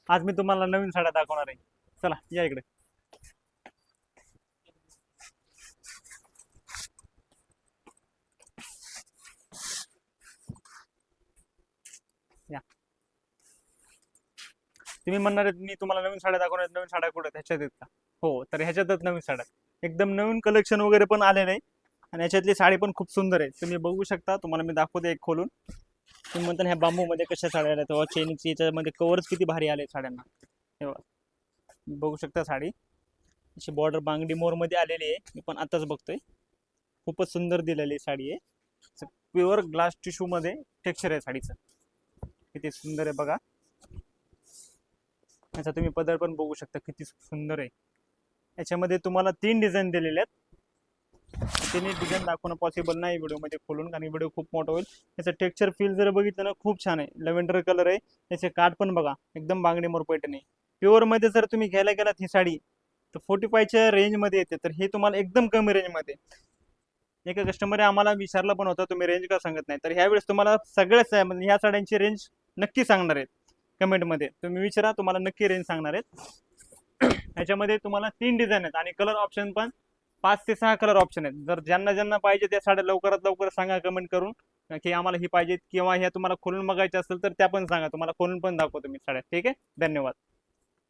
आज मी तुम्हाला नवीन साड्या दाखवणार आहे. चला या इकडे. या. तुम्ही म्हणणार आहेत मी तुम्हाला नवीन साड्या दाखवणार आहेत, नवीन साड्या कुठे आहेत? ह्याच्यात आहेत का? हो, तर ह्याच्यातच नवीन साड्या आहेत. एकदम नवीन कलेक्शन वगैरे पण आले नाही आणि ह्याच्यातली साडी पण खूप सुंदर आहे. तुम्ही बघू शकता, तुम्हाला मी दाखवते एक खोलून. तुम्ही म्हणता ह्या बांबू मध्ये कशा साड्या आल्या, तेव्हा चेनीची याच्यामध्ये कव्हरच किती भारी आले साड्यांना. हे बघा. बघू शकता साडी अशी बॉर्डर बांगडी मोर मध्ये आलेली आहे. मी पण आताच बघतोय. खूपच सुंदर दिलेली साडी आहे. प्युअर ग्लास टिश्यू मध्ये टेक्स्चर आहे साडीचं. किती सुंदर आहे बघा. याचा तुम्ही पदर पण बघू शकता किती सुंदर आहे. याच्यामध्ये तुम्हाला 3 डिझाईन दिलेले आहेत. तिन्ही डिझाईन दाखवणं पॉसिबल नाही व्हिडिओमध्ये खोलून, कारण व्हिडिओ खूप मोठा होईल. याचं टेक्स्चर फील जर बघितलं ना, खूप छान आहे. लेव्हेंडर कलर आहे. याचे काठ पण बघा एकदम बांगडी मोर पैठणी. प्युअर मध्ये जर तुम्ही घ्यायला गेलात ही साडी तर 45च्या रेंज मध्ये येते. तर हे तुम्हाला एकदम कमी रेंज मध्ये. एका कस्टमरने आम्हाला विचारलं पण होतं तुम्ही रेंज का सांगत नाही, तर ह्यावेळेस तुम्हाला सगळ्याच म्हणजे ह्या साड्यांची रेंज नक्की सांगणार आहेत. कमेंटमध्ये तुम्ही विचारा, तुम्हाला नक्की रेंज सांगणार आहेत. ह्याच्यामध्ये तुम्हाला 3 डिझाईन आहेत आणि कलर ऑप्शन पण 5 ते 6 कलर ऑप्शन आहेत. जर ज्यांना ज्यांना पाहिजे त्या साड्या लवकरात लवकर सांगा कमेंट करून की आम्हाला ही पाहिजे, किंवा ह्या तुम्हाला खोलून बघायच्या असेल तर त्या पण सांगा, तुम्हाला खोलून पण दाखवतो मी साड्या. ठीक आहे, धन्यवाद.